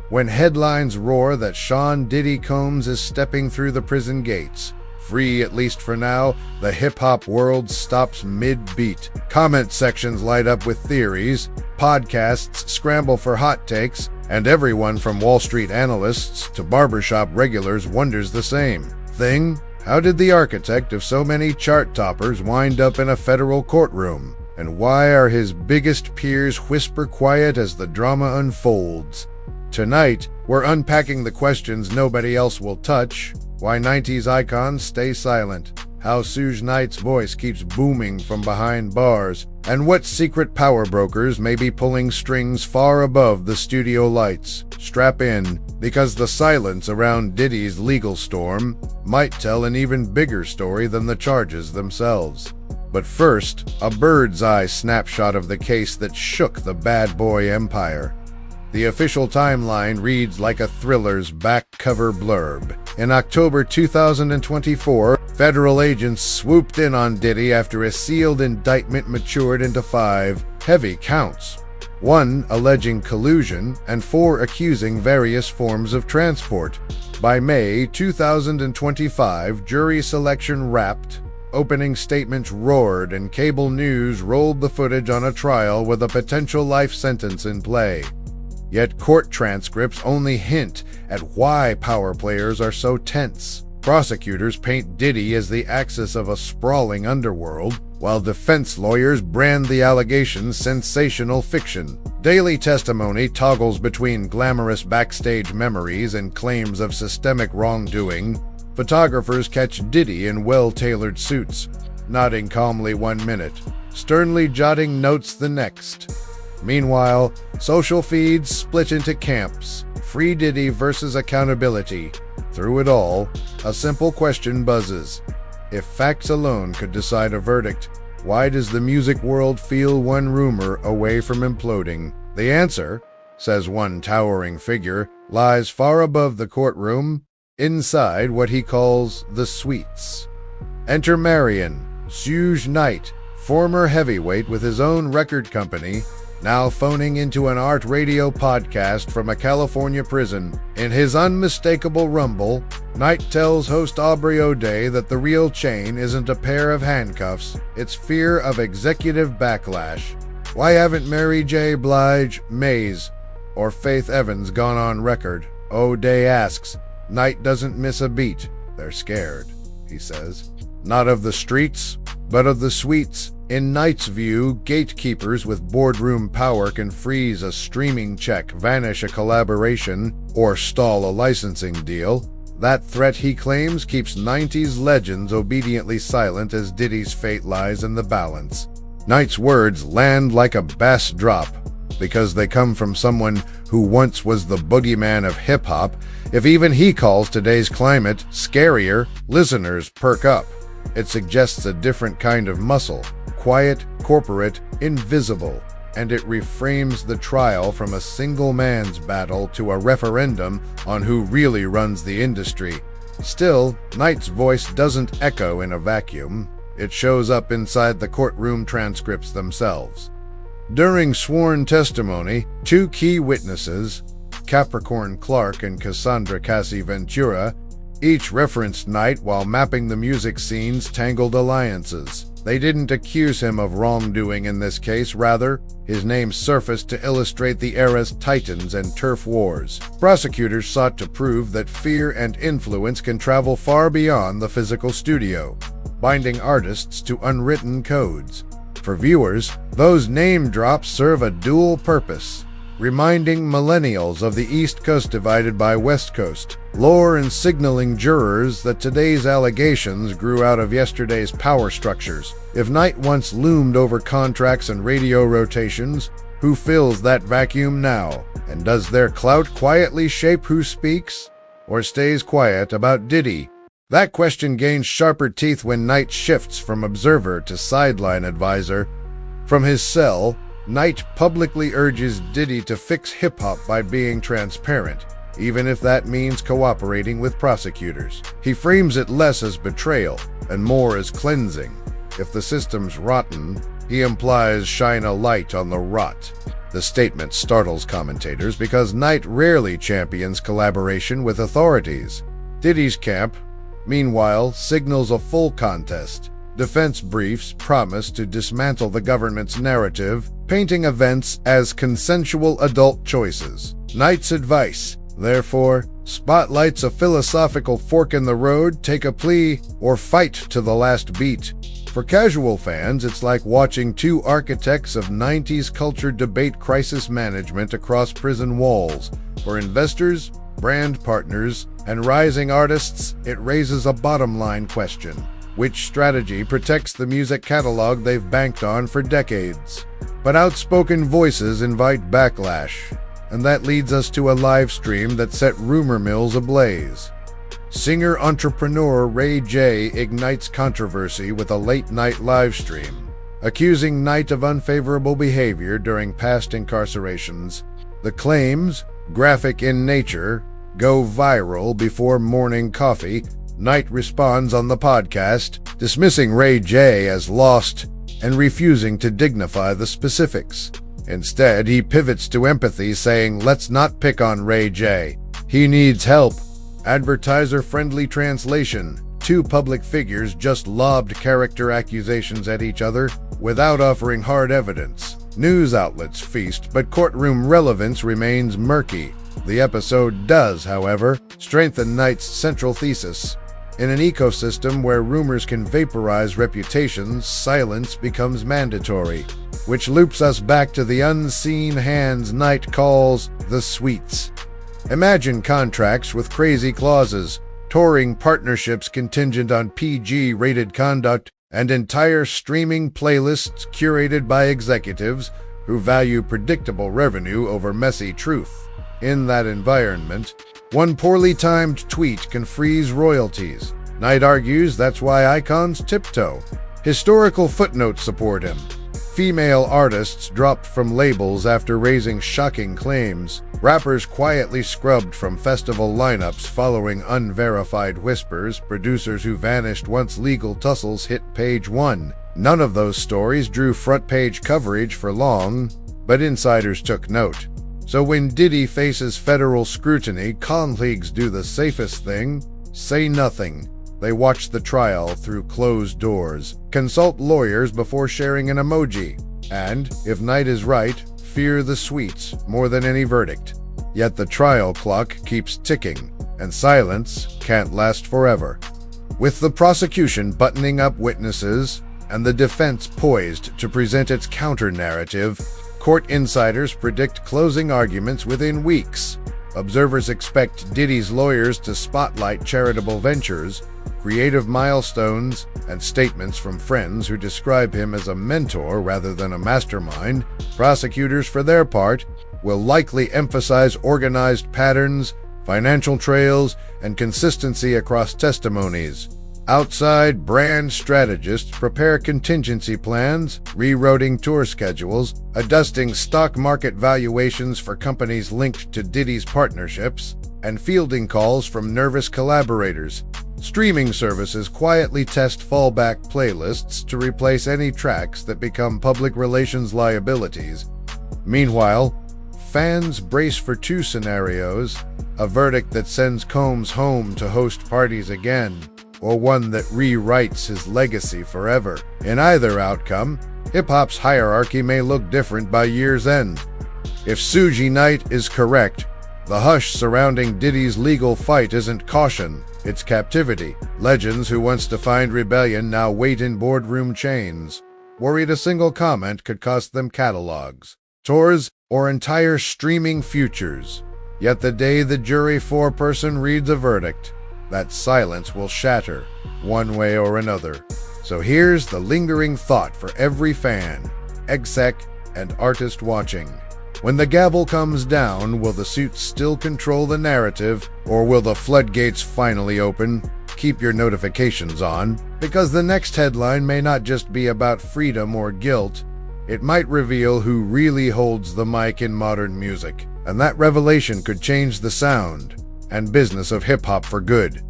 When headlines roar that Sean Diddy Combs is stepping through the prison gates, free at least for now, the hip-hop world stops mid-beat. Comment sections light up with theories, podcasts scramble for hot takes, and everyone from Wall Street analysts to barbershop regulars wonders the same thing. How did the architect of so many chart toppers wind up in a federal courtroom? And why are his biggest peers whisper quiet as the drama unfolds? Tonight, we're unpacking the questions nobody else will touch, why 90s icons stay silent, how Suge Knight's voice keeps booming from behind bars, and what secret power brokers may be pulling strings far above the studio lights. Strap in, because the silence around Diddy's legal storm might tell an even bigger story than the charges themselves. But first, a bird's-eye snapshot of the case that shook the bad boy empire. The official timeline reads like a thriller's back cover blurb. In October 2024, federal agents swooped in on Diddy after a sealed indictment matured into 5 heavy counts, 1 alleging collusion and 4 accusing various forms of transport. By May 2025, jury selection wrapped, opening statements roared, and cable news rolled the footage on a trial with a potential life sentence in play. Yet court transcripts only hint at why power players are so tense. Prosecutors paint Diddy as the axis of a sprawling underworld, while defense lawyers brand the allegations sensational fiction. Daily testimony toggles between glamorous backstage memories and claims of systemic wrongdoing. Photographers catch Diddy in well-tailored suits, nodding calmly 1 minute, sternly jotting notes the next. Meanwhile, social feeds split into camps, Free Diddy versus accountability. Through it all, a simple question buzzes. If facts alone could decide a verdict, why does the music world feel one rumor away from imploding? The answer, says one towering figure, lies far above the courtroom, inside what he calls the suites. Enter Marion, Suge Knight, former heavyweight with his own record company, now phoning into an art radio podcast from a California prison. In his unmistakable rumble, Knight tells host Aubrey O'Day that the real chain isn't a pair of handcuffs, it's fear of executive backlash. Why haven't Mary J. Blige, Maze, or Faith Evans gone on record? O'Day asks. Knight doesn't miss a beat. They're scared, he says. Not of the streets, but of the suites. In Knight's view, gatekeepers with boardroom power can freeze a streaming check, vanish a collaboration, or stall a licensing deal. That threat, he claims, keeps 90s legends obediently silent as Diddy's fate lies in the balance. Knight's words land like a bass drop, because they come from someone who once was the boogeyman of hip-hop. If even he calls today's climate scarier, listeners perk up. It suggests a different kind of muscle. Quiet, corporate, invisible, and it reframes the trial from a single man's battle to a referendum on who really runs the industry. Still, Knight's voice doesn't echo in a vacuum. It shows up inside the courtroom transcripts themselves. During sworn testimony, 2 key witnesses, Capricorn Clark and Cassandra Cassie Ventura, each referenced Knight while mapping the music scene's tangled alliances. They didn't accuse him of wrongdoing in this case, rather, his name surfaced to illustrate the era's titans and turf wars. Prosecutors sought to prove that fear and influence can travel far beyond the physical studio, binding artists to unwritten codes. For viewers, those name drops serve a dual purpose, reminding millennials of the East Coast divided by West Coast, lore and signaling jurors that today's allegations grew out of yesterday's power structures. If Knight once loomed over contracts and radio rotations, who fills that vacuum now? And does their clout quietly shape who speaks, or stays quiet about Diddy? That question gains sharper teeth when Knight shifts from observer to sideline advisor. From his cell, Knight publicly urges Diddy to fix hip-hop by being transparent, even if that means cooperating with prosecutors. He frames it less as betrayal and more as cleansing. If the system's rotten, he implies shine a light on the rot. The statement startles commentators because Knight rarely champions collaboration with authorities. Diddy's camp, meanwhile, signals a full contest. Defense briefs promise to dismantle the government's narrative, painting events as consensual adult choices. Knight's advice, therefore, spotlights a philosophical fork in the road: take a plea or fight to the last beat. For casual fans, it's like watching two architects of 90s culture debate crisis management across prison walls. For investors, brand partners, and rising artists, it raises a bottom-line question: which strategy protects the music catalog they've banked on for decades? But outspoken voices invite backlash, and that leads us to a live stream that set rumor mills ablaze. Singer-entrepreneur Ray J ignites controversy with a late-night live stream, accusing Knight of unfavorable behavior during past incarcerations. The claims, graphic in nature, go viral before morning coffee. Knight responds on the podcast, dismissing Ray J as lost and refusing to dignify the specifics. Instead, he pivots to empathy, saying, "Let's not pick on Ray J. He needs help." Advertiser-friendly translation: two public figures just lobbed character accusations at each other without offering hard evidence. News outlets feast, but courtroom relevance remains murky. The episode does, however, strengthen Knight's central thesis. In an ecosystem where rumors can vaporize reputations, silence becomes mandatory, which loops us back to the unseen hands Knight calls the sweets. Imagine contracts with crazy clauses, touring partnerships contingent on PG-rated conduct, and entire streaming playlists curated by executives who value predictable revenue over messy truth. In that environment, one poorly timed tweet can freeze royalties. Knight argues that's why icons tiptoe. Historical footnotes support him. Female artists dropped from labels after raising shocking claims. Rappers quietly scrubbed from festival lineups following unverified whispers. Producers who vanished once legal tussles hit page one. None of those stories drew front-page coverage for long, but insiders took note. So when Diddy faces federal scrutiny, colleagues do the safest thing: say nothing. They watch the trial through closed doors, consult lawyers before sharing an emoji, and, if Knight is right, fear the sweets more than any verdict. Yet the trial clock keeps ticking, and silence can't last forever. With the prosecution buttoning up witnesses and the defense poised to present its counter-narrative, court insiders predict closing arguments within weeks. Observers expect Diddy's lawyers to spotlight charitable ventures, creative milestones, and statements from friends who describe him as a mentor rather than a mastermind. Prosecutors, for their part, will likely emphasize organized patterns, financial trails, and consistency across testimonies. Outside, brand strategists prepare contingency plans, rerouting tour schedules, adjusting stock market valuations for companies linked to Diddy's partnerships, and fielding calls from nervous collaborators. Streaming services quietly test fallback playlists to replace any tracks that become public relations liabilities. Meanwhile, fans brace for two scenarios: a verdict that sends Combs home to host parties again, or one that rewrites his legacy forever. In either outcome, hip-hop's hierarchy may look different by year's end. If Suji Knight is correct, the hush surrounding Diddy's legal fight isn't caution, it's captivity. Legends who once defined rebellion now wait in boardroom chains, worried a single comment could cost them catalogs, tours, or entire streaming futures. Yet the day the jury foreperson reads a verdict, that silence will shatter, one way or another. So here's the lingering thought for every fan, exec, and artist watching. When the gavel comes down, will the suits still control the narrative, or will the floodgates finally open? Keep your notifications on, because the next headline may not just be about freedom or guilt. It might reveal who really holds the mic in modern music, and that revelation could change the sound and business of hip-hop for good.